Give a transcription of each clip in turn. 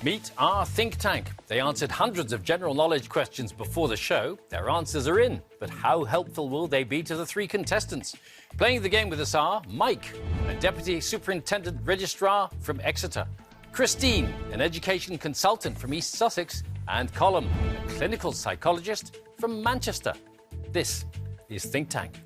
Meet our think tank. They answered hundreds of general knowledge questions before the show. Their answers are in, but how helpful will they be to the three contestants? Playing the game with us are Mike, a Deputy Superintendent Registrar from Exeter, Christine, an education consultant from East Sussex, and Colm, a clinical psychologist from Manchester. This is Think Tank.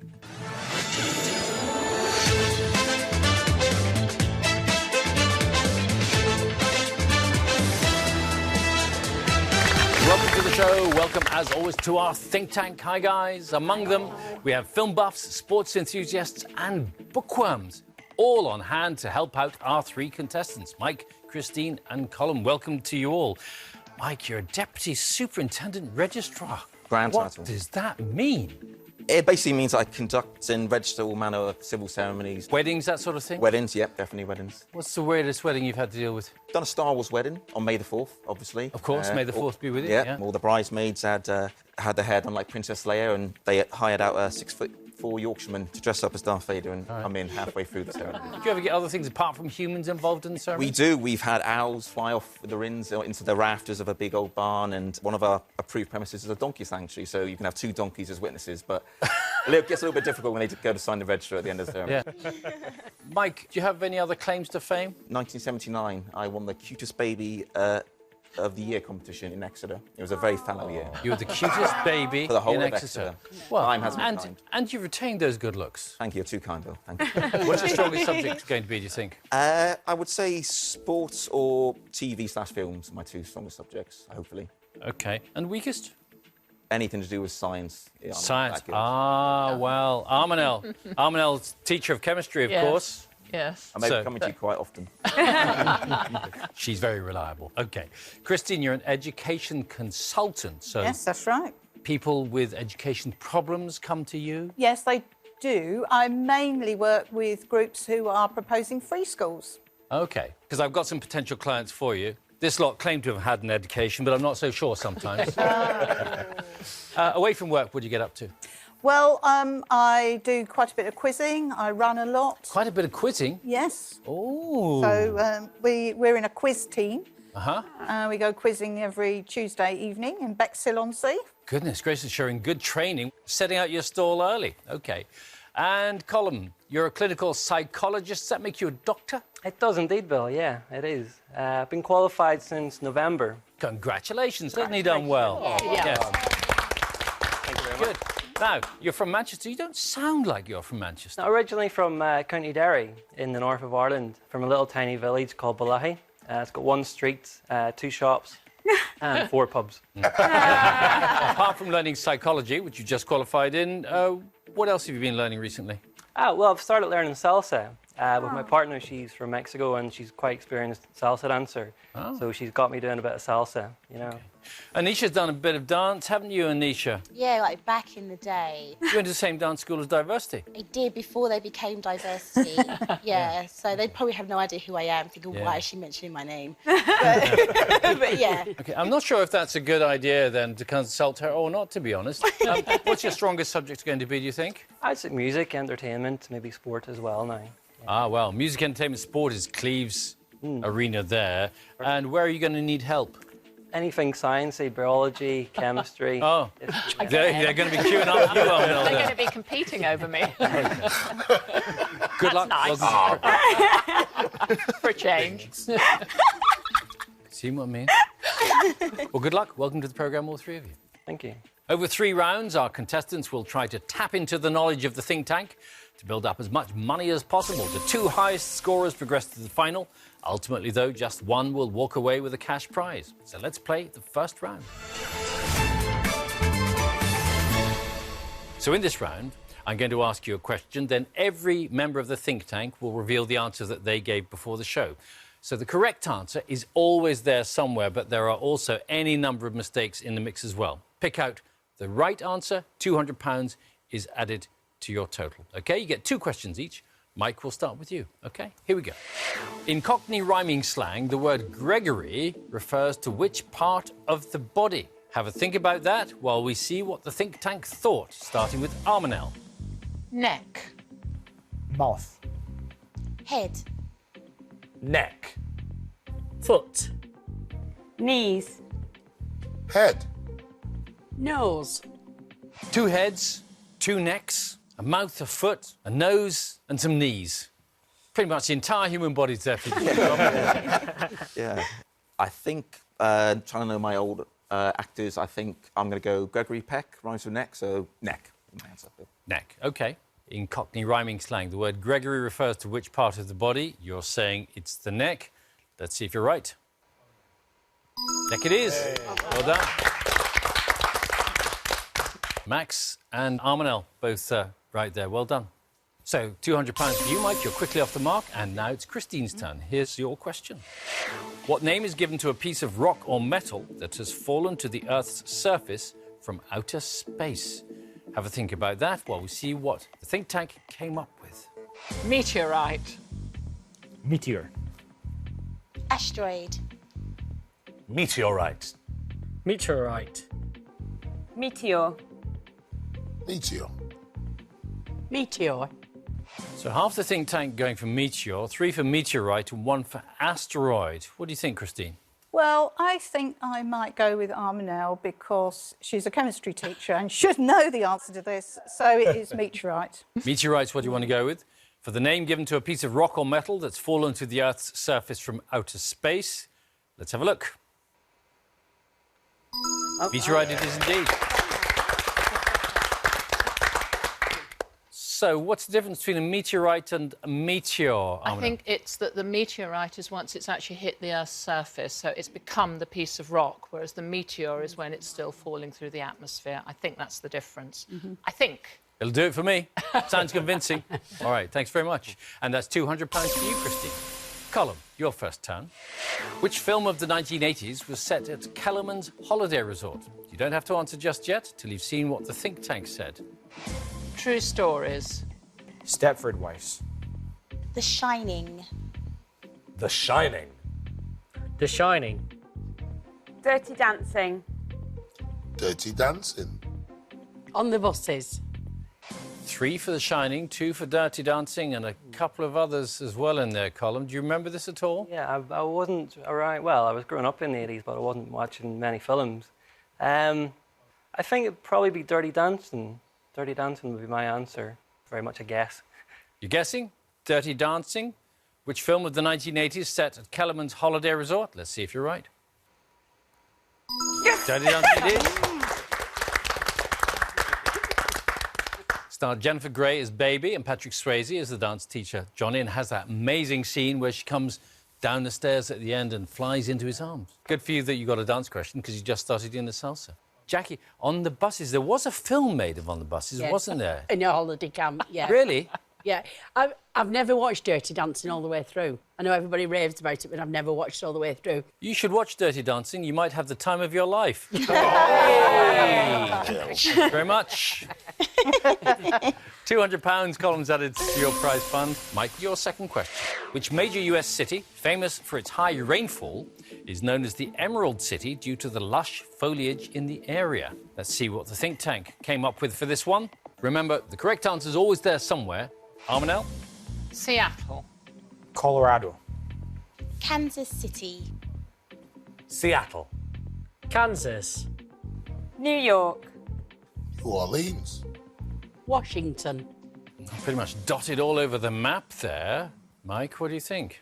Welcome to the show. Welcome, as always, to our think tank. Hi, guys. Among them, we have film buffs, sports enthusiasts, and bookworms, all on hand to help out our three contestants, Mike, Christine, and Colm. Welcome to you all. Mike, you're a Deputy Superintendent Registrar. Grand title. What does that mean? It basically means I conduct and register all manner of civil ceremonies. Weddings, that sort of thing? Weddings, yep, definitely weddings. What's the weirdest wedding you've had to deal with? Done a Star Wars wedding on May the 4th, obviously. Of course, May the 4th be with you. Yeah, all the bridesmaids had their hair done like Princess Leia, and they hired out a 6'4" Yorkshireman to dress up as Darth Vader and come in halfway through the ceremony. Do you ever get other things apart from humans involved in the ceremony? We do. We've had owls fly off with the rins into the rafters of a big old barn, and one of our approved premises is a donkey sanctuary, so you can have two donkeys as witnesses, but it gets a little bit difficult when they go to sign the register at the end of the ceremony. Yeah. Mike, do you have any other claims to fame? 1979, I won the cutest baby of the year competition in Exeter. It was a very fallow year. You were the cutest baby For the whole in of Exeter. Well, time has been kind. And you've retained those good looks. Thank you, you're too kind, Bill. Thank you. What's the strongest subject going to be, do you think? I would say sports or TV/films are my two strongest subjects, hopefully. OK. And weakest? Anything to do with science. Yeah, Science. Well, Armanel. Armanel's teacher of chemistry, of course. Yes. I may be coming to you quite often. She's very reliable. OK. Christine, you're an education consultant, so... Yes, that's right. People with education problems come to you? Yes, they do. I mainly work with groups who are proposing free schools. OK, because I've got some potential clients for you. This lot claim to have had an education, but I'm not so sure sometimes. Away from work, what do you get up to? Well, I do quite a bit of quizzing. I run a lot. Quite a bit of quizzing? Yes. Oh. So we're in a quiz team. Uh-huh. We go quizzing every Tuesday evening in Bexhill-on-Sea. Goodness gracious, showing good training, setting out your stall early. OK. And Colm, you're a clinical psychologist. Does that make you a doctor? It does indeed, Bill, yeah, it is. I've been qualified since November. Congratulations, certainly done well. Yeah. Thank you very much. Good. Now, you're from Manchester. You don't sound like you're from Manchester. Originally from County Derry in the north of Ireland, from a little tiny village called Balahi. It's got one street, two shops, and 4 pubs. Apart from learning psychology, which you just qualified in, what else have you been learning recently? Well, I've started learning salsa. With my partner, she's from Mexico and she's quite experienced salsa dancer. So she's got me doing a bit of salsa, you know. Anisha's done a bit of dance, haven't you, Anisha? Yeah, like back in the day. You went to the same dance school as Diversity? I did before they became Diversity. Yeah, so they'd probably have no idea who I am, thinking, why is she mentioning my name? But yeah. OK, I'm not sure if that's a good idea, then, to consult her or not, to be honest. What's your strongest subject going to be, do you think? I'd say music, entertainment, maybe sport as well now. Well, music, entertainment, sport is Cleve's arena there. And where are you going to need help? Anything sciencey, biology, chemistry. They're going to be queuing up. They're going to be competing over me. Good luck. Nice. For a change. See what I mean? Well, good luck. Welcome to the programme, all three of you. Thank you. Over 3 rounds, our contestants will try to tap into the knowledge of the think tank to build up as much money as possible. The 2 highest scorers progress to the final. Ultimately, though, just one will walk away with a cash prize. So let's play the first round. So in this round, I'm going to ask you a question. Then every member of the think tank will reveal the answer that they gave before the show. So the correct answer is always there somewhere, but there are also any number of mistakes in the mix as well. Pick out the right answer. £200 is added to your total. OK, you get 2 questions each. Mike, we'll start with you. OK, here we go. In Cockney rhyming slang, the word Gregory refers to which part of the body? Have a think about that while we see what the think tank thought, starting with Armanel. Neck. Mouth. Head. Neck. Foot. Knees. Head. Nose. 2 heads, 2 necks, a mouth, a foot, a nose, and some knees. Pretty much the entire human body's there for you. Yeah. I think, trying to know my old actors, I think I'm going to go Gregory Peck, rhymes with neck, so neck. My answer. Neck, OK. In Cockney rhyming slang, the word Gregory refers to which part of the body? You're saying it's the neck. Let's see if you're right. Neck it is. Hey. Well done. Max and Armanel, both right there. Well done. So, £200 for you, Mike. You're quickly off the mark. And now it's Christine's turn. Here's your question. What name is given to a piece of rock or metal that has fallen to the Earth's surface from outer space? Have a think about that while we see what the think tank came up with. Meteorite. Meteor. Asteroid. Meteorite. Meteorite. Meteor. Meteor. Meteor. So half the think tank going for meteor, 3 for meteorite and 1 for asteroid. What do you think, Christine? Well, I think I might go with Armanel because she's a chemistry teacher and should know the answer to this. So it is meteorite. Meteorite's what you want to go with. For the name given to a piece of rock or metal that's fallen to the Earth's surface from outer space. Let's have a look. Meteorite it is indeed. So, what's the difference between a meteorite and a meteor? I think it's that the meteorite is once it's actually hit the Earth's surface, so it's become the piece of rock, whereas the meteor is when it's still falling through the atmosphere. I think that's the difference. I think. It'll do it for me. Sounds convincing. All right, thanks very much. And that's £200 for you, Christine. Colin, your first turn. Which film of the 1980s was set at Kellerman's Holiday Resort? You don't have to answer just yet till you've seen what the think tank said. True stories. Stepford Wives. The Shining. The Shining. The Shining. Dirty Dancing. Dirty Dancing. On the buses. 3 for The Shining, 2 for Dirty Dancing, and a couple of others as well in there, Colin. Do you remember this at all? Yeah, I wasn't around... Well, I was growing up in the 80s, but I wasn't watching many films. I think it'd probably be Dirty Dancing. Dirty Dancing would be my answer. Very much a guess. You're guessing? Dirty Dancing? Which film of the 1980s set at Kellerman's Holiday Resort? Let's see if you're right. Yes! Dirty Dancing it is. Starred Jennifer Grey as Baby and Patrick Swayze as the dance teacher Johnny, and has that amazing scene where she comes down the stairs at the end and flies into his arms. Good for you that you got a dance question because you just started doing the salsa. Jackie, on the buses, there was a film made of On the Buses, wasn't there? In a holiday camp, yeah. Really? Yeah. I've never watched Dirty Dancing all the way through. I know everybody raves about it, but I've never watched it all the way through. You should watch Dirty Dancing. You might have the time of your life. Very much. £200 Colin's added to your prize fund. Mike, your second question. Which major US city, famous for its high rainfall, is known as the Emerald City due to the lush foliage in the area? Let's see what the think tank came up with for this one. Remember, the correct answer is always there somewhere. Armanel? Seattle. Colorado. Kansas City. Seattle. Kansas. New York. New Orleans. Washington. Pretty much dotted all over the map there. Mike, what do you think?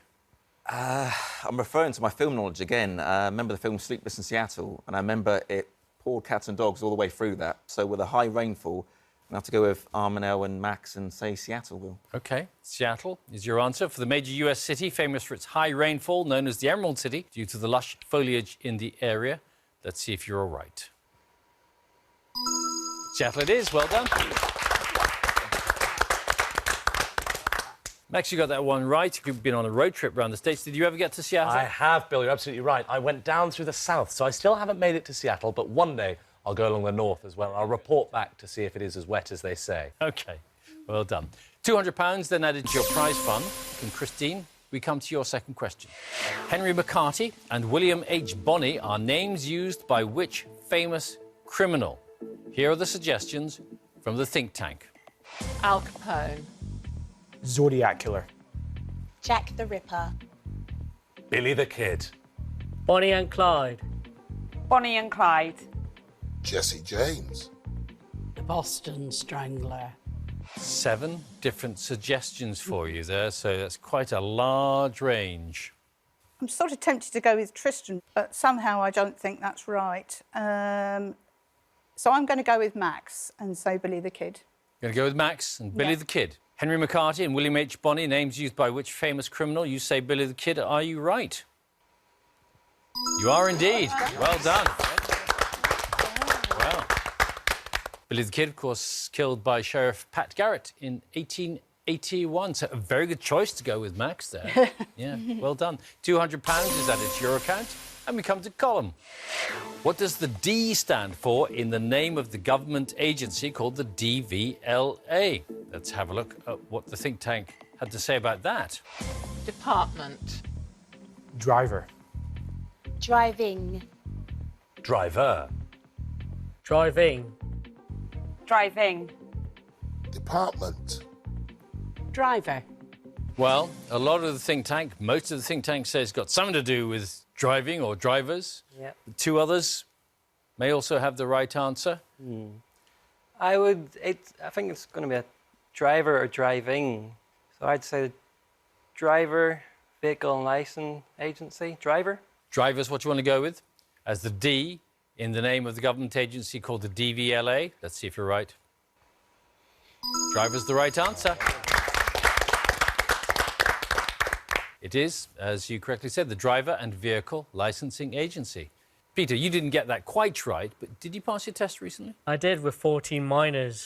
I'm referring to my film knowledge again. I remember the film Sleepless in Seattle, and I remember it poured cats and dogs all the way through that. So with a high rainfall, I'm going to have to go with Armanel and Max and say Seattle, Will. OK, Seattle is your answer for the major US city famous for its high rainfall, known as the Emerald City, due to the lush foliage in the area. Let's see if you're all right. Seattle it is. Well done. Max, you got that one right. You've been on a road trip around the States. Did you ever get to Seattle? I have, Bill. You're absolutely right. I went down through the south, so I still haven't made it to Seattle, but one day I'll go along the north as well. I'll report back to see if it is as wet as they say. OK, well done. £200 then added to your prize fund. And Christine, we come to your second question. Henry McCarthy and William H. Bonney are names used by which famous criminal? Here are the suggestions from the think tank. Al Capone. Zodiac Killer. Jack the Ripper. Billy the Kid. Bonnie and Clyde. Bonnie and Clyde. Jesse James. The Boston Strangler. 7 different suggestions for you there, so that's quite a large range. I'm sort of tempted to go with Tristan, but somehow I don't think that's right. So I'm going to go with Max and say Billy the Kid. Going to go with Max and Billy the Kid. Henry McCarthy and William H. Bonney, names used by which famous criminal? You say Billy the Kid. Are you right? You are indeed. Well done. Well, Billy the Kid, of course, killed by Sheriff Pat Garrett in 1881. So a very good choice to go with Max there. Yeah, well done. £200 is added to your account. And we come to Colin. What does the D stand for in the name of the government agency called the DVLA? Let's have a look at what the think tank had to say about that. Department. Driver. Driving. Driver. Driving. Driving. Department. Driver. Well, a lot of the think tank, most of the think tank says it's got something to do with driving or drivers. Yep. The 2 others may also have the right answer. I think it's going to be a driver or driving. So I'd say driver, vehicle and license agency. Driver. Drivers, what you want to go with? As the D in the name of the government agency called the DVLA. Let's see if you're right. Driver's the right answer. It is, as you correctly said, the Driver and Vehicle Licensing Agency. Peter, you didn't get that quite right, but did you pass your test recently? I did with 14 minors.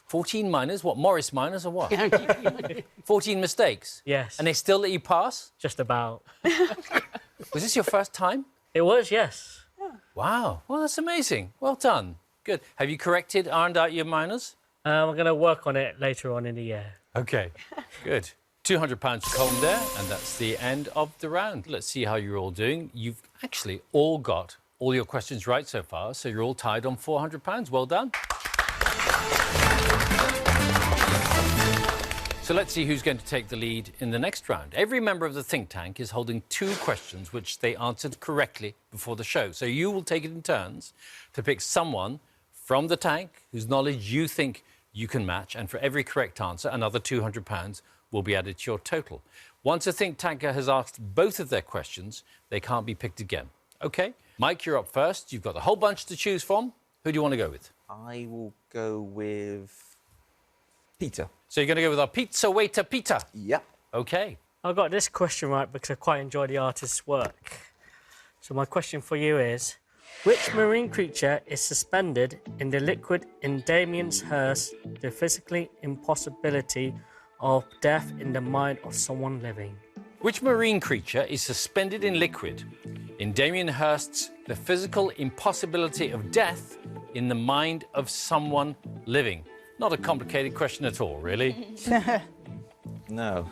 14 minors? What, Morris minors or what? 14 mistakes? Yes. And they still let you pass? Just about. Was this your first time? It was, yes. Wow. Well, that's amazing. Well done. Good. Have you corrected, ironed out your minors? I'm going to work on it later on in the year. OK. Good. £200 to Colin there, and that's the end of the round. Let's see how you're all doing. You've actually all got all your questions right so far, so you're all tied on £400. Well done. So let's see who's going to take the lead in the next round. Every member of the think tank is holding 2 questions which they answered correctly before the show. So you will take it in turns to pick someone from the tank whose knowledge you think you can match, and for every correct answer, another £200 will be added to your total. Once a think tanker has asked both of their questions, they can't be picked again. OK? Mike, you're up first. You've got a whole bunch to choose from. Who do you want to go with? I will go with Peter. So you're going to go with our pizza waiter, Peter? Yep. OK. I got this question right because I quite enjoy the artist's work. So my question for you is, which marine creature is suspended in the liquid in Damien Hirst's The Physically Impossibility of Death in the Mind of Someone Living? Which marine creature is suspended in liquid in Damien Hirst's The Physical Impossibility of Death in the Mind of Someone Living? Not a complicated question at all, really. No.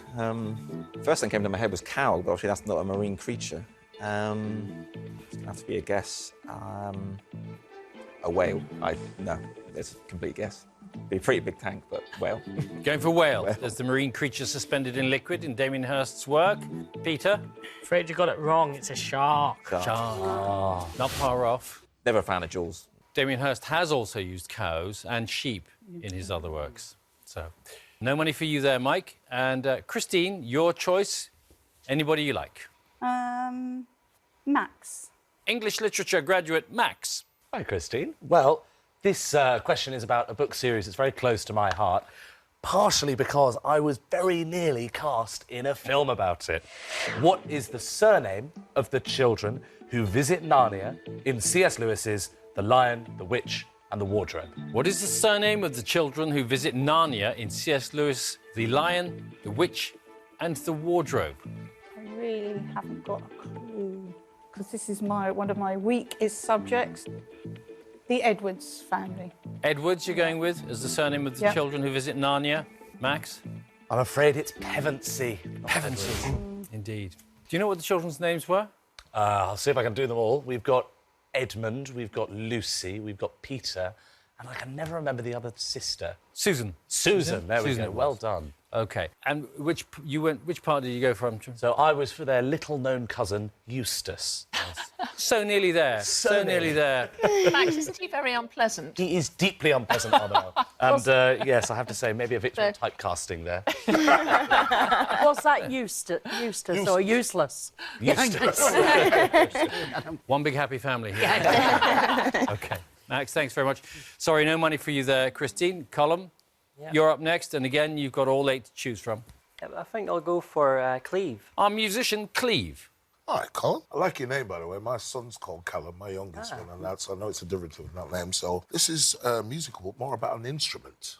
First thing came to my head was cow, but obviously that's not a marine creature. It's going to have to be a guess. A whale. No, it's a complete guess. Be a pretty big tank, but whale. Going for whale. There's the marine creature suspended in liquid in Damien Hirst's work. Peter? Afraid you got it wrong. It's a shark. Shark. Oh. Not far off. Never a fan of Jaws. Damien Hirst has also used cows and sheep in his other works. So, no money for you there, Mike. And Christine, your choice. Anybody you like. Max. English literature graduate Max. Hi, Christine. Well, this question is about a book series that's very close to my heart, partially because I was very nearly cast in a film about it. What is the surname of the children who visit Narnia in C.S. Lewis's The Lion, the Witch and the Wardrobe? What is the surname of the children who visit Narnia in C.S. Lewis' The Lion, the Witch and the Wardrobe? I really haven't got a clue, because this is one of my weakest subjects. The Edwards family. Edwards you're going with as the surname of the children who visit Narnia. Max? I'm afraid it's Pevensey. Pevensey. Indeed. Do you know what the children's names were? I'll see if I can do them all. We've got Edmund, we've got Lucy, we've got Peter, and I can never remember the other sister. Susan. Susan, there we go. Well done. OK. And which part did you go from? So I was for their little-known cousin, Eustace. So nearly there. So nearly there. Max, isn't he very unpleasant? He is deeply unpleasant, Armel. And, yes, I have to say, maybe a victim of typecasting there. Was that Eustace or useless? Eustace. One big happy family here. OK. Max, thanks very much. Sorry, no money for you there, Christine. Colm, you're up next, and again, you've got all 8 to choose from. Yeah, I think I'll go for Cleve. Our musician, Cleve. All right, Colin. I like your name, by the way. My son's called Callum, my youngest one, and that's, I know it's a derivative of that name. So this is musical, more about an instrument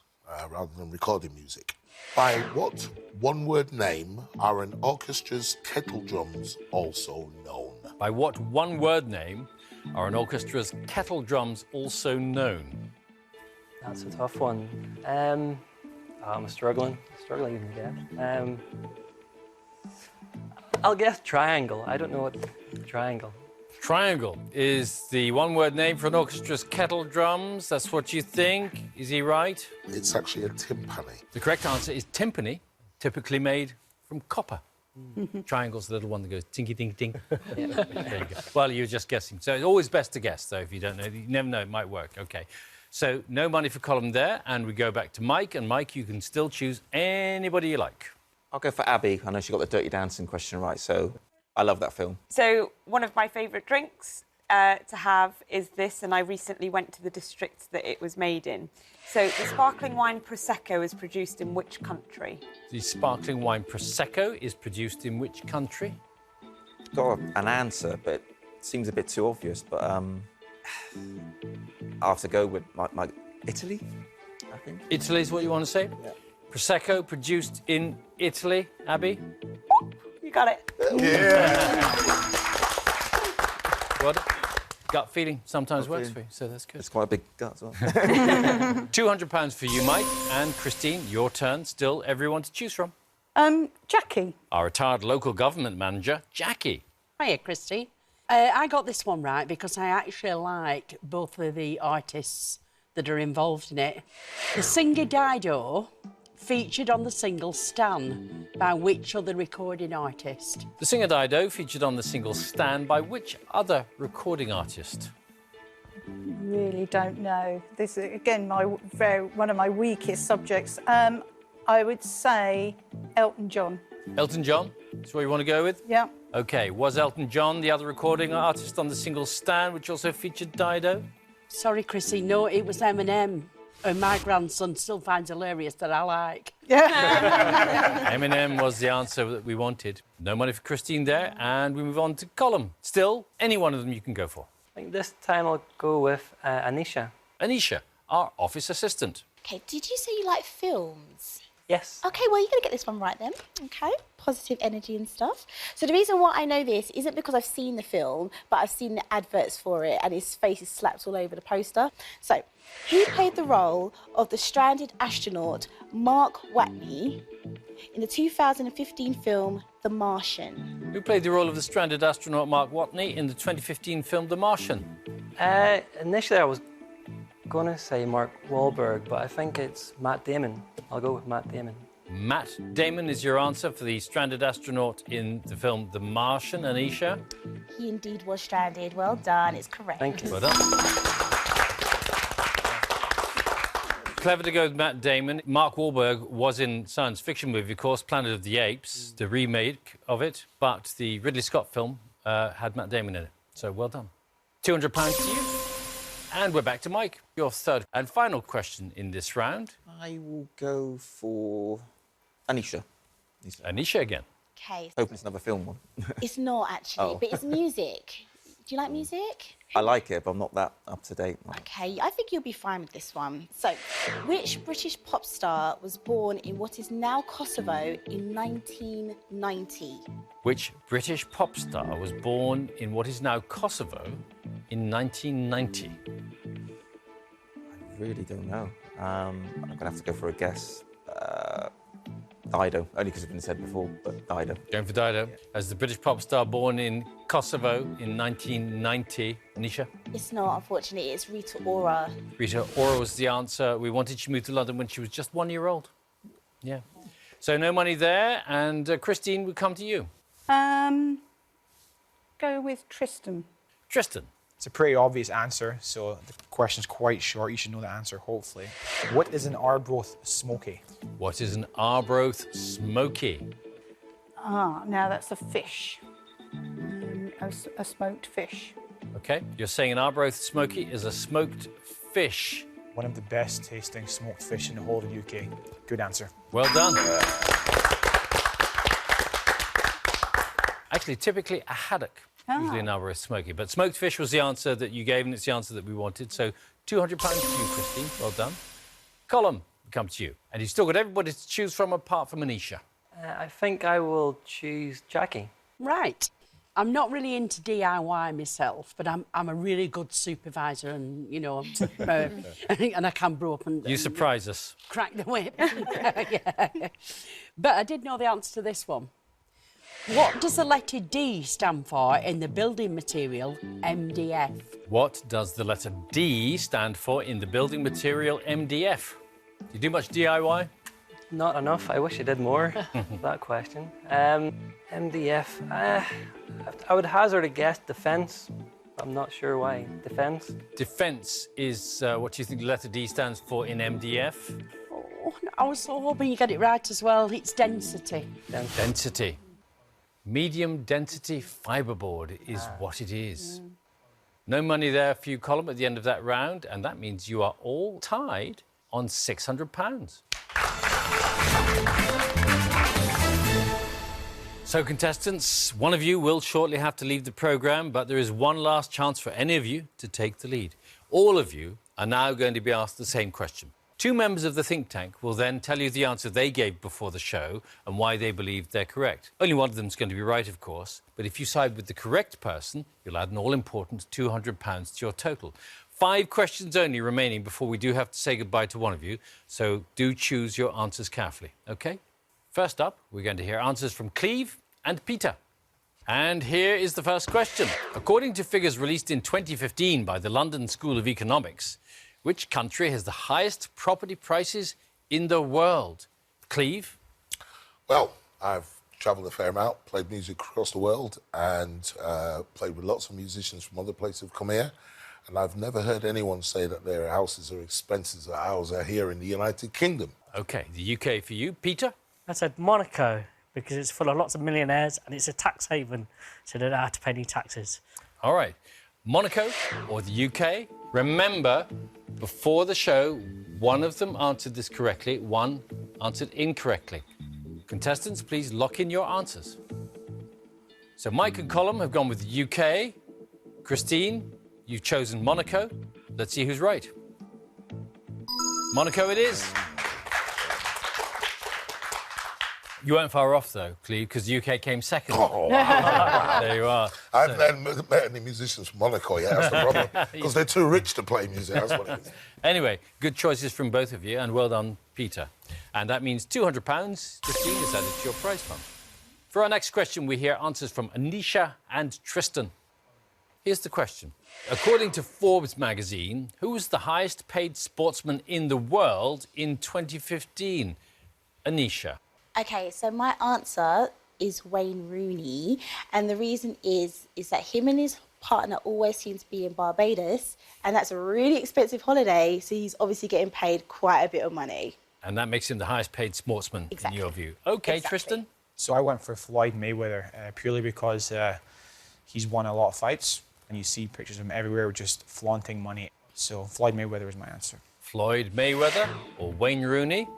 rather than recording music. By what one-word name are an orchestra's kettle drums also known? By what one-word name are an orchestra's kettle drums also known? That's a tough one. I'm struggling even again. I'll guess triangle. I don't know what triangle. Triangle is the one-word name for an orchestra's kettle drums. That's what you think. Is he right? It's actually a timpani. The correct answer is timpani, typically made from copper. Triangle's the little one that goes tinky, tinky, ting. There you go. Well, you're just guessing. So it's always best to guess, though, if you don't know. You never know, it might work. OK. So no money for Colm there, and we go back to Mike. And, Mike, you can still choose anybody you like. I'll go for Abby. I know she got the Dirty Dancing question right, so I love that film. So one of my favourite drinks to have is this, and I recently went to the district that it was made in. So the sparkling wine Prosecco is produced in which country? The sparkling wine Prosecco is produced in which country? Got an answer, but it seems a bit too obvious, but I'll have to go with my Italy, I think. Italy is what you want to say? Yeah. Prosecco produced in Italy, Abby? You got it. Yeah. What? Gut feeling sometimes works for you, so that's good. It's quite a big gut as well. £200 for you, Mike. And Christine, your turn. Still everyone to choose from. Jackie. Our retired local government manager, Jackie. Hiya, Christy. I got this one right because I actually like both of the artists that are involved in it. The singer Dido featured on the single Stan by which other recording artist? The singer Dido featured on the single Stan by which other recording artist? Really don't know. This is, again, one of my weakest subjects. I would say Elton John. Elton John? That's what you want to go with? Yeah. OK. Was Elton John the other recording artist on the single Stan, which also featured Dido? Sorry, Chrissy, no, it was Eminem. And my grandson still finds hilarious that I like. Yeah. Eminem was the answer that we wanted. No money for Christine there, and we move on to Colm. Still, any one of them you can go for. I think this time I'll go with Anisha. Anisha, our office assistant. Okay, did you say you like films? Yes. Okay, well, you're going to get this one right then. Okay, positive energy and stuff. So the reason why I know this isn't because I've seen the film, but I've seen the adverts for it, and his face is slapped all over the poster. So, who played the role of the stranded astronaut Mark Watney in the 2015 film The Martian? Who played the role of the stranded astronaut Mark Watney in the 2015 film The Martian? Initially, I was going to say Mark Wahlberg, but I think it's Matt Damon. I'll go with Matt Damon. Matt Damon is your answer for the stranded astronaut in the film The Martian. Anisha? He indeed was stranded. Well done, it's correct. Thank you. Well done. Clever to go with Matt Damon. Mark Wahlberg was in science fiction movie, of course, Planet of the Apes, the remake of it, but the Ridley Scott film had Matt Damon in it. So well done. £200 to you. And we're back to Mike, your third and final question in this round. I will go for Anisha. Anisha again. Okay. Hoping it's another film one. It's not actually, but it's music. Do you like music? I like it, but I'm not that up to date. Okay, I think you'll be fine with this one. So, which British pop star was born in what is now Kosovo in 1990? Which British pop star was born in what is now Kosovo in 1990? I really don't know. I'm going to have to go for a guess. Dido, only because it's been said before, but Dido. Going for Dido. As the British pop star born in Kosovo in 1990. Anisha? It's not, unfortunately. It's Rita Ora. Rita Ora was the answer. We wanted she moved to London when she was just 1 year old. Yeah. So no money there, and Christine, we come to you. Go with Tristan. Tristan. It's a pretty obvious answer, so the question's quite short. You should know the answer, hopefully. What is an Arbroath smoky? What is an Arbroath smoky? Now that's a fish. A smoked fish. OK, you're saying an Arbroath smoky is a smoked fish. One of the best tasting smoked fish in the whole of the UK. Good answer. Well done. Actually, typically a haddock, usually an Arbroath smoky. But smoked fish was the answer that you gave, and it's the answer that we wanted. So £200 to you, Christine. Well done. Colm, we come to you. And you've still got everybody to choose from apart from Anisha. I think I will choose Jackie. Right. I'm not really into DIY myself, but I'm a really good supervisor, and you know, and I can brew up and You surprise us. crack the whip. Yeah. But I did know the answer to this one. What does the letter D stand for in the building material MDF? What does the letter D stand for in the building material MDF? Do you do much DIY? Not enough. I wish I did more. That question. MDF. I would hazard a guess defence. I'm not sure why. Defence. Defence is what do you think the letter D stands for in MDF? Oh, I was so hoping you get it right as well. It's density. Density. Medium density fibreboard is what it is. No money there for you, Colm, at the end of that round, and that means you are all tied on £600. So, contestants, one of you will shortly have to leave the programme, but there is one last chance for any of you to take the lead. All of you are now going to be asked the same question. Two members of the think tank will then tell you the answer they gave before the show and why they believe they're correct. Only one of them is going to be right, of course, but if you side with the correct person, you'll add an all-important £200 to your total. 5 questions only remaining before we do have to say goodbye to one of you, so do choose your answers carefully, OK? First up, we're going to hear answers from Cleve and Peter. And here is the first question. According to figures released in 2015 by the London School of Economics, which country has the highest property prices in the world? Cleve? Well, I've travelled a fair amount, played music across the world, and played with lots of musicians from other places who've come here. And I've never heard anyone say that their houses are expensive as ours are here in the United Kingdom. OK, the UK for you. Peter? I said Monaco, because it's full of lots of millionaires and it's a tax haven, so they don't have to pay any taxes. All right. Monaco or the UK? Remember, before the show, one of them answered this correctly, one answered incorrectly. Contestants, please lock in your answers. So Mike and Colm have gone with the UK. Christine, you've chosen Monaco. Let's see who's right. Monaco it is. You weren't far off, though, Cleve, because the UK came second. Oh. There you are. I've never met any musicians from Monaco yet, that's the problem. Because they're too rich to play music, that's what it is. Anyway, good choices from both of you, and well done, Peter. And that means £200, Christine, is added to your prize fund. For our next question, we hear answers from Anisha and Tristan. Here's the question. According to Forbes magazine, who was the highest paid sportsman in the world in 2015? Anisha. Okay, so my answer is Wayne Rooney, and the reason is that him and his partner always seem to be in Barbados, and that's a really expensive holiday, so he's obviously getting paid quite a bit of money. And that makes him the highest paid sportsman in your view. OK, Tristan? So I went for Floyd Mayweather, purely because he's won a lot of fights, and you see pictures of him everywhere just flaunting money. So Floyd Mayweather is my answer. Floyd Mayweather or Wayne Rooney?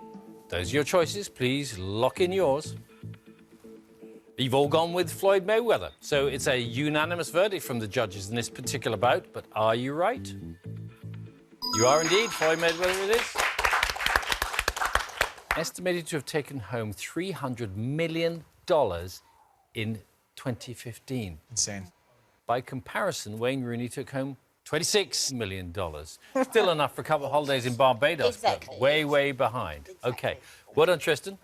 Those are your choices. Please lock in yours. You've all gone with Floyd Mayweather. So it's a unanimous verdict from the judges in this particular bout. But are you right? You are indeed. Floyd Mayweather it is. Estimated to have taken home $300 million in 2015. Insane. By comparison, Wayne Rooney took home $26 million. Still enough for a couple of holidays in Barbados, but way, way behind. OK. Well done, Tristan.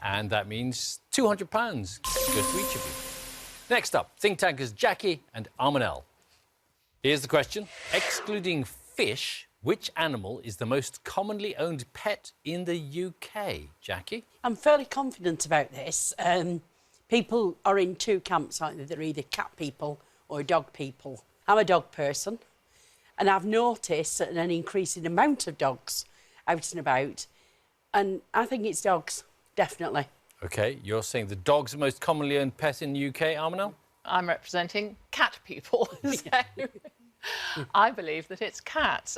And that means £200 goes to each of you. Next up, think tankers Jackie and Armanel. Here's the question. Excluding fish, Which animal is the most commonly owned pet in the UK? Jackie? I'm fairly confident about this. People are in two camps, aren't they? They're either cat people or dog people. I'm a dog person, and I've noticed an increasing amount of dogs out and about, and I think it's dogs, definitely. OK, you're saying the dog's the most commonly owned pet in the UK, Armanel? I'm representing cat people. So I believe that it's cats.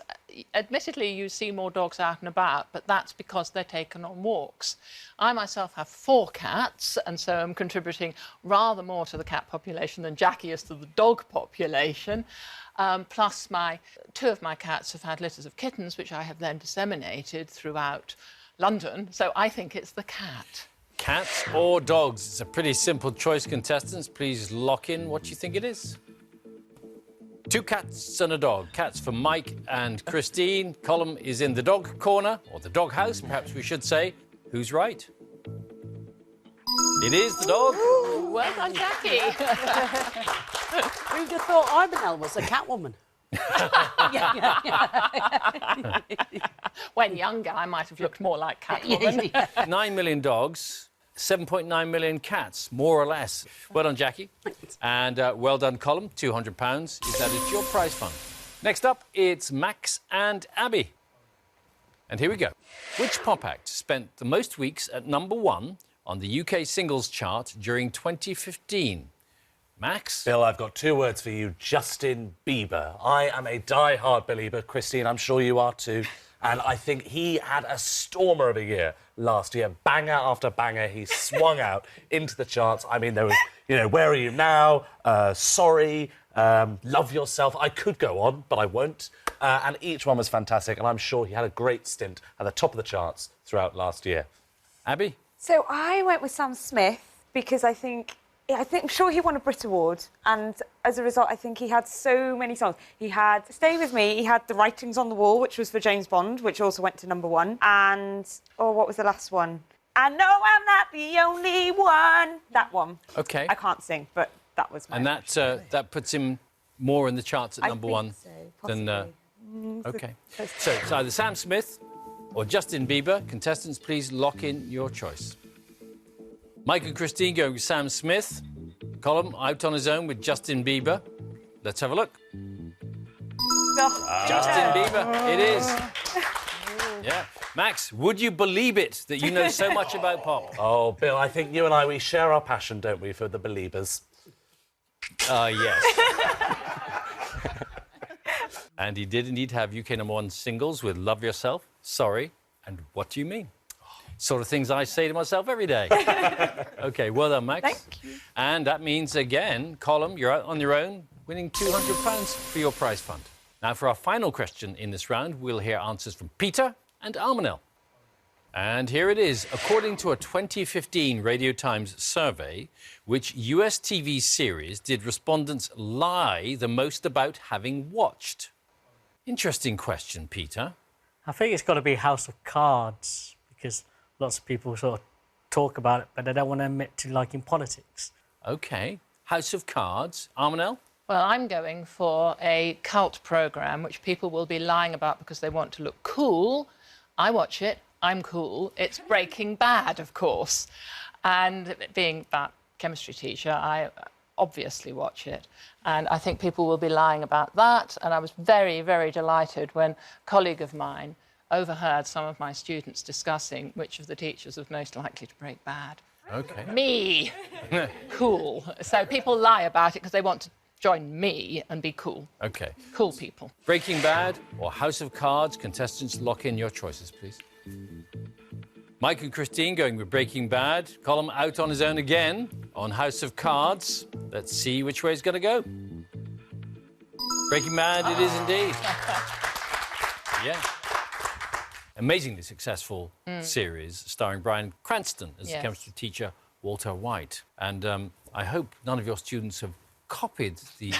Admittedly, you see more dogs out and about, but that's because they're taken on walks. I myself have 4 cats, and so I'm contributing rather more to the cat population than Jackie is to the dog population. Plus, 2 of my cats have had litters of kittens, which I have then disseminated throughout London. So I think it's the cat. Cats or dogs? It's a pretty simple choice, contestants. Please lock in what you think it is. 2 cats and a dog. Cats for Mike and Christine. Column is in the dog corner, or the dog house, perhaps we should say. Who's right? It is the dog. Ooh, well done, Jackie. Who'd have thought Armanel was a cat woman? When younger, I might have looked more like Catwoman. 9 million dogs, 7.9 million cats, more or less. Well done, Jackie. And well done, Column. £200 is added to your prize fund. Next up, it's Max and Abby. And here we go. Which pop act spent the most weeks at #1 on the UK singles chart during 2015? Max? Bill, I've got 2 words for you. Justin Bieber. I am a die-hard believer. Christine, I'm sure you are too. And I think he had a stormer of a year last year. Banger after banger, he swung out into the charts. I mean, there was, Where Are You Now? Sorry, Love Yourself. I could go on, but I won't. And each one was fantastic, and I'm sure he had a great stint at the top of the charts throughout last year. Abby? So I went with Sam Smith because I'm sure he won a Brit Award, and as a result, I think he had so many songs. He had Stay With Me, he had The Writings on the Wall, which was for James Bond, which also went to #1, and, what was the last one? I Know I'm Not the Only One. That one. OK. I can't sing, but that was my... And that puts him more in the charts at #1 than... OK. So it's either Sam Smith or Justin Bieber. Contestants, please lock in your choice. Mike and Christine going with Sam Smith. Column out on his own with Justin Bieber. Let's have a look. Justin Bieber, it is. Yeah. Max, would you believe it that you know so much about pop? Oh, Bill, I think you and we share our passion, don't we, for the Beliebers? Yes. And he did indeed have UK #1 singles with Love Yourself, Sorry, and What Do You Mean? Sort of things I say to myself every day. OK, well done, Max. Thank you. And that means, again, Column, you're out on your own, winning £200 for your prize fund. Now, for our final question in this round, we'll hear answers from Peter and Armanel. And here it is. According to a 2015 Radio Times survey, which US TV series did respondents lie the most about having watched? Interesting question, Peter. I think it's got to be House of Cards, because lots of people sort of talk about it, but they don't want to admit to liking politics. OK. House of Cards. Armanel? Well, I'm going for a cult programme, which people will be lying about because they want to look cool. I watch it. I'm cool. It's Breaking Bad, of course. And being that chemistry teacher, I obviously watch it. And I think people will be lying about that. And I was very, very delighted when a colleague of mine overheard some of my students discussing which of the teachers was most likely to break bad. OK. Me. Cool. So people lie about it because they want to join me and be cool. OK. Cool people. Breaking Bad or House of Cards? Contestants, lock in your choices, please. Mike and Christine going with Breaking Bad. Column out on his own again on House of Cards. Let's see which way it's going to go. Breaking Bad it is indeed. Yeah. Amazingly successful series starring Bryan Cranston as the chemistry teacher Walter White. And I hope none of your students have copied the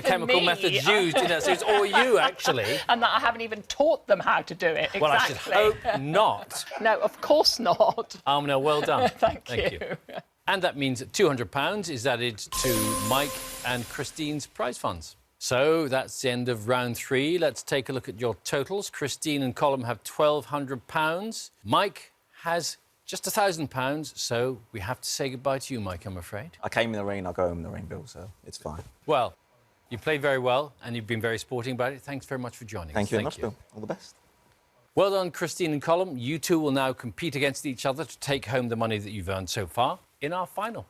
chemical methods used in that series, or you, actually. And that I haven't even taught them how to do it, exactly. Well, I should hope not. No, of course not. Armanel, well done. Thank you. And that means that £200 is added to Mike and Christine's prize funds. So that's the end of round 3. Let's take a look at your totals. Christine and Colm have £1,200. Mike has just £1,000, so we have to say goodbye to you, Mike, I'm afraid. I came in the rain, I'll go home in the rain, Bill, so it's fine. Well, you played very well, and you've been very sporting about it. Thanks very much for joining us. Thank you very much, Bill. All the best. Well done, Christine and Colm. You two will now compete against each other to take home the money that you've earned so far in our final.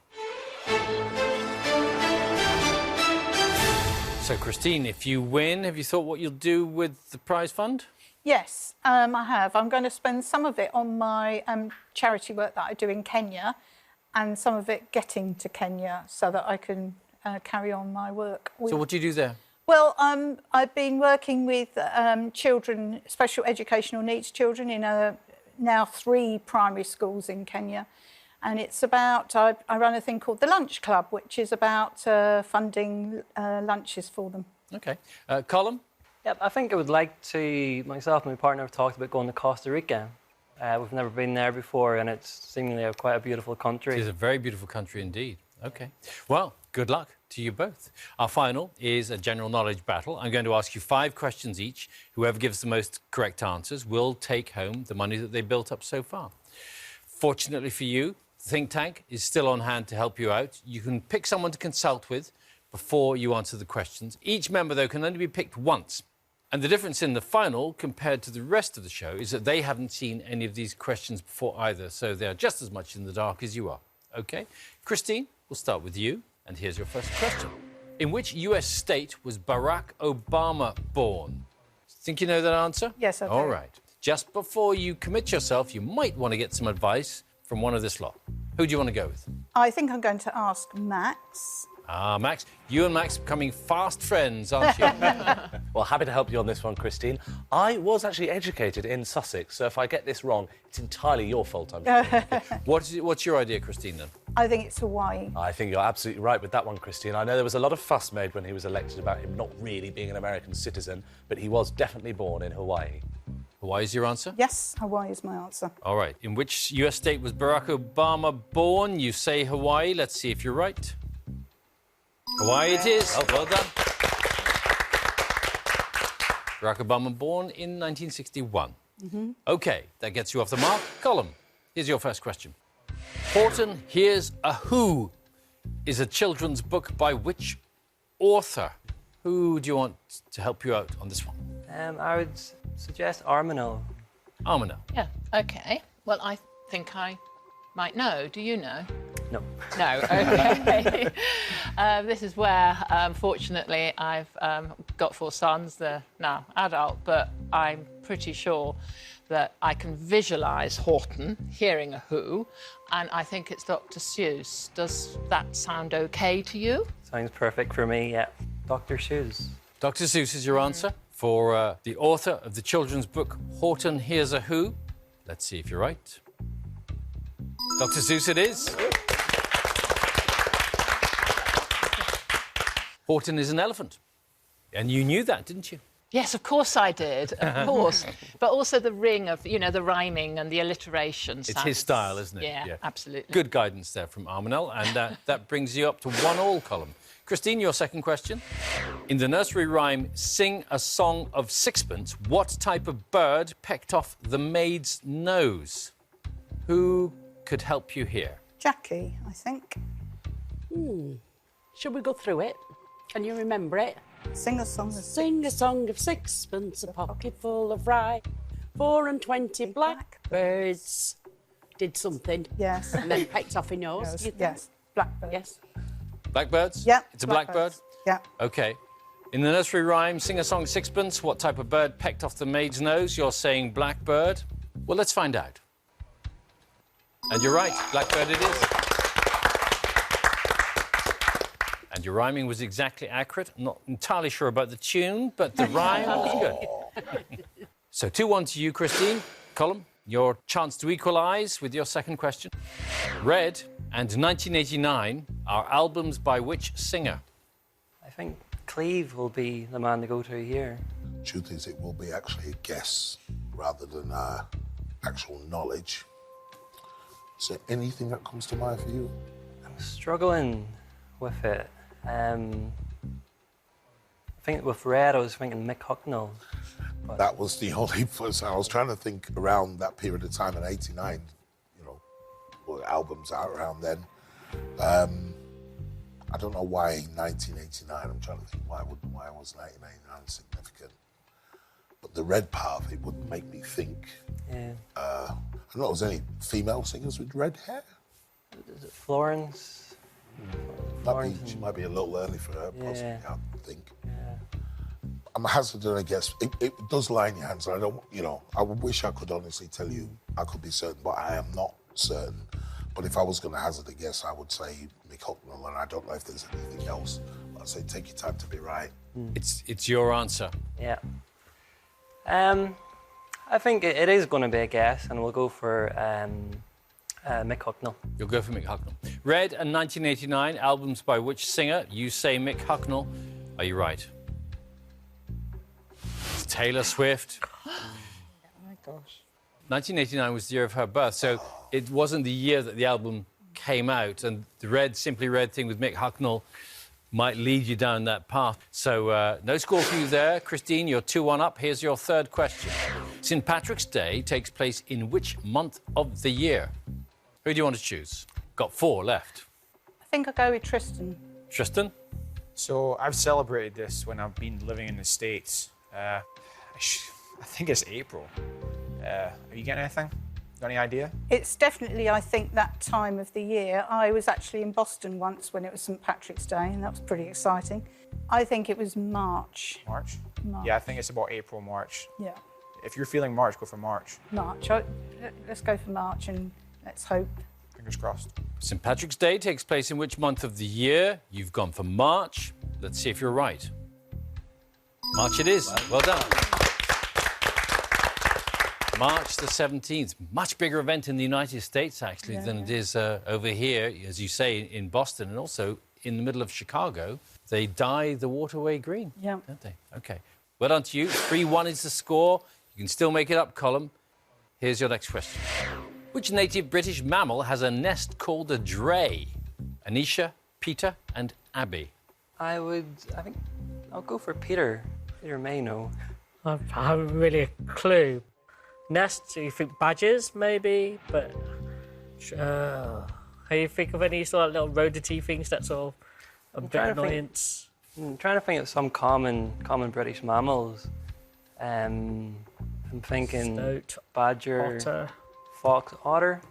So, Christine, if you win, have you thought what you'll do with the prize fund? Yes, I have. I'm going to spend some of it on my charity work that I do in Kenya and some of it getting to Kenya so that I can carry on my work. So what do you do there? Well, I've been working with children, special educational needs children in now 3 primary schools in Kenya. And it's about, I run a thing called the Lunch Club, which is about funding lunches for them. OK. Colm? Yep, I think I would like to, myself and my partner have talked about going to Costa Rica. We've never been there before, and it's seemingly quite a beautiful country. It is a very beautiful country indeed. OK. Well, good luck to you both. Our final is a general knowledge battle. I'm going to ask you 5 questions each. Whoever gives the most correct answers will take home the money that they built up so far. Fortunately for you, the think tank is still on hand to help you out. You can pick someone to consult with before you answer the questions. Each member, though, can only be picked once. And the difference in the final, compared to the rest of the show, is that they haven't seen any of these questions before either, so they're just as much in the dark as you are. OK? Christine, we'll start with you, and here's your first question. In which US state was Barack Obama born? Think you know that answer? Yes, I do. All right. Just before you commit yourself, you might want to get some advice from one of this lot. Who do you want to go with? I think I'm going to ask Max. Ah, Max. You and Max becoming fast friends, aren't you? Well, happy to help you on this one, Christine. I was actually educated in Sussex, so if I get this wrong, it's entirely your fault, I'm sure. What's your idea, Christine, then? I think it's Hawaii. I think you're absolutely right with that one, Christine. I know there was a lot of fuss made when he was elected about him not really being an American citizen, but he was definitely born in Hawaii. Hawaii is your answer? Yes, Hawaii is my answer. All right. In which US state was Barack Obama born? You say Hawaii. Let's see if you're right. Hawaii it is. Well done. Barack Obama born in 1961. OK, that gets you off the mark. Colm, here's your first question. Horton Hears a Who is a children's book by which author? Who do you want to help you out on this one? I would suggest Arminal. Arminal. Yeah, OK. Well, I think I might know. Do you know? No. No, OK. This is where, fortunately, I've got 4 sons. They're now adult, but I'm pretty sure that I can visualise Horton hearing a who, and I think it's Dr. Seuss. Does that sound OK to you? Sounds perfect for me, yeah. Dr. Seuss. Dr. Seuss is your answer for the author of the children's book Horton Hears a Who. Let's see if you're right. Dr. Seuss it is. Horton is an elephant. And you knew that, didn't you? Yes, of course I did, of course. But also the ring of, the rhyming and the alliteration. It's his style, isn't it? Yeah, absolutely. Good guidance there from Arminel, and that brings you up to 1-1 Colm. Christine, your second question. In the nursery rhyme, Sing a Song of Sixpence, what type of bird pecked off the maid's nose? Who could help you here? Jackie, I think. Should we go through it? Can you remember it? Sing a song of Sing a song of sixpence, a pocket full of rye, 4 and 20 blackbirds did something. Yes. And then pecked off your nose. Yes, blackbird. Yes. Blackbirds? Yeah. It's a blackbird? Yeah. OK. In the nursery rhyme, Sing a Song of Sixpence, what type of bird pecked off the maid's nose? You're saying blackbird. Well, let's find out. And you're right, blackbird it is. And your rhyming was exactly accurate. I'm not entirely sure about the tune, but the rhyme was good. So 2-1 to you, Christine. Colm, your chance to equalise with your second question. Red and 1989 are albums by which singer? I think Cleve will be the man to go to here. Truth is, it will be actually a guess rather than actual knowledge. Is there anything that comes to mind for you? I'm struggling with it. I think with Red, I was thinking Mick Hucknall. That was the only person. I was trying to think around that period of time in '89, you know, were albums out around then. I don't know why 1989. I'm trying to think why was 1989 significant. But the Red part, it would make me think. Yeah. I don't know, was there any female singers with red hair? Is it Florence? She might be a little early for her, possibly, Yeah. I think. I'm hazarding a guess. It does lie in your hands. I don't, you know, I wish I could honestly tell you I could be certain, but I am not certain. But if I was going to hazard a guess, I would say Mick Hucknall, and I don't know if there's anything else. I'd say take your time to be right. It's your answer. Yeah. I think it is going to be a guess, and we'll go for Mick Hucknall. You'll go for Mick Hucknall. Red and 1989, albums by which singer? You say Mick Hucknall. Are you right? It's Taylor Swift. Oh my gosh. 1989 was the year of her birth, so it wasn't the year that the album came out, and the Simply Red thing with Mick Hucknall might lead you down that path. So no score for you there. Christine, you're 2-1 up. Here's your third question. St. Patrick's Day takes place in which month of the year? Who do you want to choose? Got 4 left. I think I'll go with Tristan. Tristan? So I've celebrated this when I've been living in the States. I think it's April. Are you getting anything? Got any idea? It's definitely, I think, that time of the year. I was actually in Boston once when it was St. Patrick's Day, and that was pretty exciting. I think it was March. March? March. Yeah, I think it's about April, March. Yeah, If you're feeling March, go for March. March. Let's go for March and let's hope. Fingers crossed. St. Patrick's Day takes place in which month of the year? You've gone for March. Let's see if you're right. March it is. Well done. March the 17th. Much bigger event in the United States, actually, than it is over here, as you say, in Boston, and also in the middle of Chicago. They dye the waterway green, don't they? OK. Well done to you. 3-1 is the score. You can still make it up, Colm. Here's your next question. Which native British mammal has a nest called a dray? Anisha, Peter and Abby. I think I'll go for Peter. Peter may know. I haven't really a clue. Nests, you think badgers, maybe? But can you think of any sort of little rodent-y things that sort of a bit annoyance? I'm trying to think of some common British mammals. I'm thinking Stoat, badger, otter. fox, otter.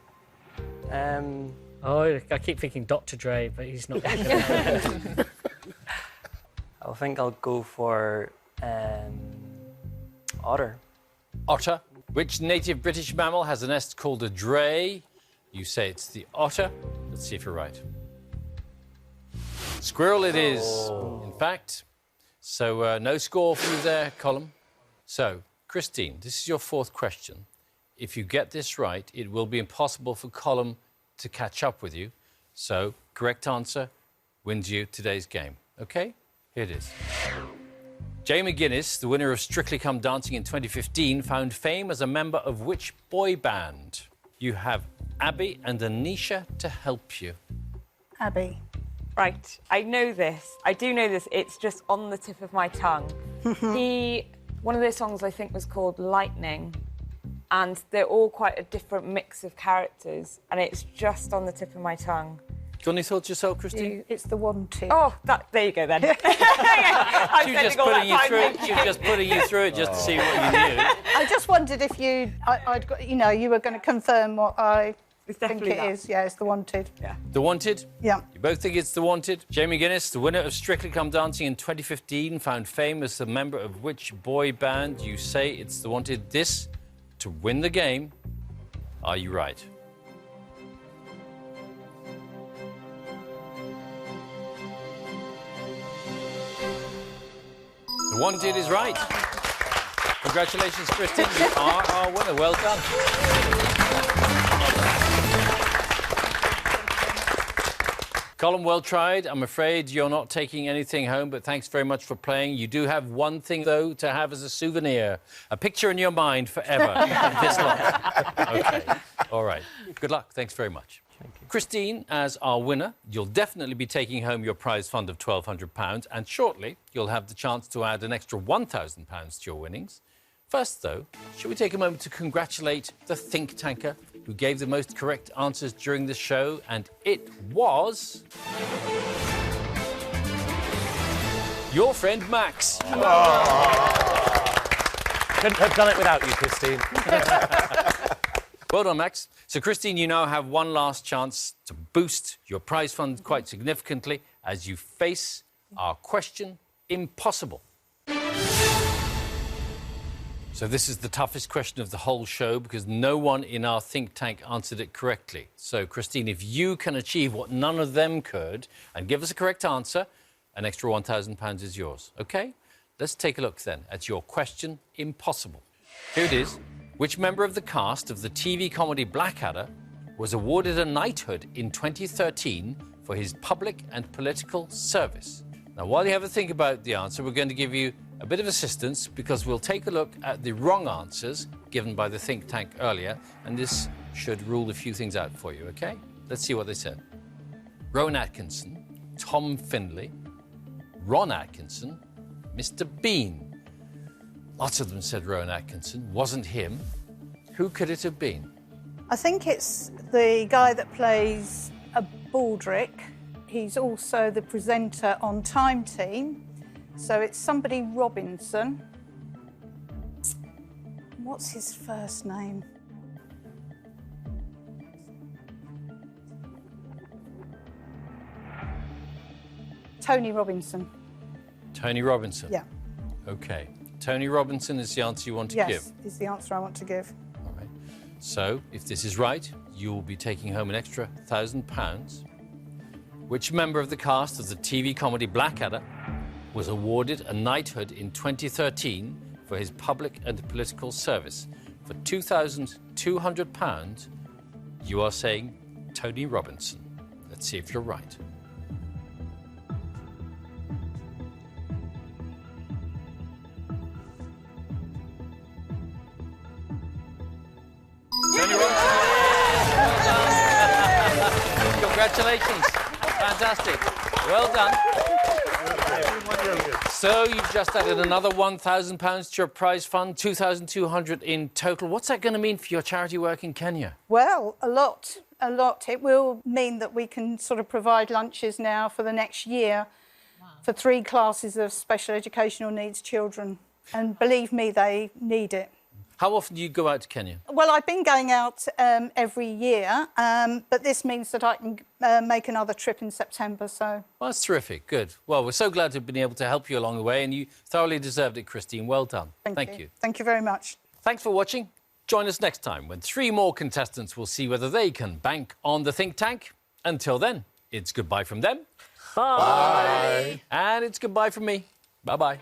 Oh, I keep thinking Dr. Dre, but he's not. I think I'll go for otter. Otter. Which native British mammal has a nest called a dray? You say it's the otter. Let's see if you're right. Squirrel it is, in fact. So no score for you there, Colm. So, Christine, this is your 4th question. If you get this right, it will be impossible for Colm to catch up with you. So, correct answer wins you today's game. OK? Here it is. Jamie McGuinness, the winner of Strictly Come Dancing in 2015, found fame as a member of which boy band? You have Abby and Anisha to help you. Abby. Right, I know this. I do know this. It's just on the tip of my tongue. One of their songs, I think, was called Lightning, and they're all quite a different mix of characters, and it's just on the tip of my tongue. Got any thoughts yourself, Christine? It's the Wanted. Oh, there you go then. She was just putting you through it. She was just putting you through it just to see what you knew. I just wondered if you were going to confirm what I think it is. Yeah, it's the Wanted. Yeah. The Wanted? Yeah. You both think it's The Wanted? Jamie McGuinness, the winner of Strictly Come Dancing in 2015, found fame as a member of which boy band? You say it's The Wanted. This, to win the game, are you right? The Wanted is right. Congratulations, Christine. You are our winner. Well done. Colm, well tried. I'm afraid you're not taking anything home, but thanks very much for playing. You do have one thing, though, to have as a souvenir. A picture in your mind forever of this lot. OK. All right. Good luck. Thanks very much. Thank you. Christine, as our winner, you'll definitely be taking home your prize fund of £1,200, and shortly you'll have the chance to add an extra £1,000 to your winnings. First, though, shall we take a moment to congratulate the think tanker who gave the most correct answers during the show, and it was... your friend Max. Couldn't have done it without you, Christine. Well done, Max. So, Christine, you now have one last chance to boost your prize fund quite significantly as you face our question impossible. So this is the toughest question of the whole show because no one in our think tank answered it correctly. So, Christine, if you can achieve what none of them could and give us a correct answer, an extra £1,000 is yours, OK? Let's take a look, then, at your question impossible. Here it is. Which member of the cast of the TV comedy Blackadder was awarded a knighthood in 2013 for his public and political service? Now, while you have a think about the answer, we're going to give you a bit of assistance because we'll take a look at the wrong answers given by the think tank earlier, and this should rule a few things out for you, OK? Let's see what they said. Rowan Atkinson, Tom Findlay, Ron Atkinson, Mr. Bean. Lots of them said Rowan Atkinson. Wasn't him. Who could it have been? I think it's the guy that plays a Baldric. He's also the presenter on Time Team. So it's somebody Robinson. What's his first name? Tony Robinson. Tony Robinson? Yeah. OK. Tony Robinson is the answer you want to give? Yes, is the answer I want to give. All right. So, if this is right, you will be taking home an extra £1,000. Which member of the cast of the TV comedy Blackadder was awarded a knighthood in 2013 for his public and political service? For £2,200, you are saying Tony Robinson. Let's see if you're right. Tony Robinson. Well done. Congratulations. Fantastic. Well done. So you've just added another £1,000 to your prize fund, £2,200 in total. What's that going to mean for your charity work in Kenya? Well, a lot. It will mean that we can sort of provide lunches now for the next year for 3 classes of special educational needs children. And believe me, they need it. How often do you go out to Kenya? Well, I've been going out every year, but this means that I can make another trip in September, so... Well, that's terrific. Good. Well, we're so glad to have been able to help you along the way, and you thoroughly deserved it, Christine. Well done. Thank you. Thank you very much. Thanks for watching. Join us next time when 3 more contestants will see whether they can bank on the think tank. Until then, it's goodbye from them. Bye. And it's goodbye from me. Bye-bye.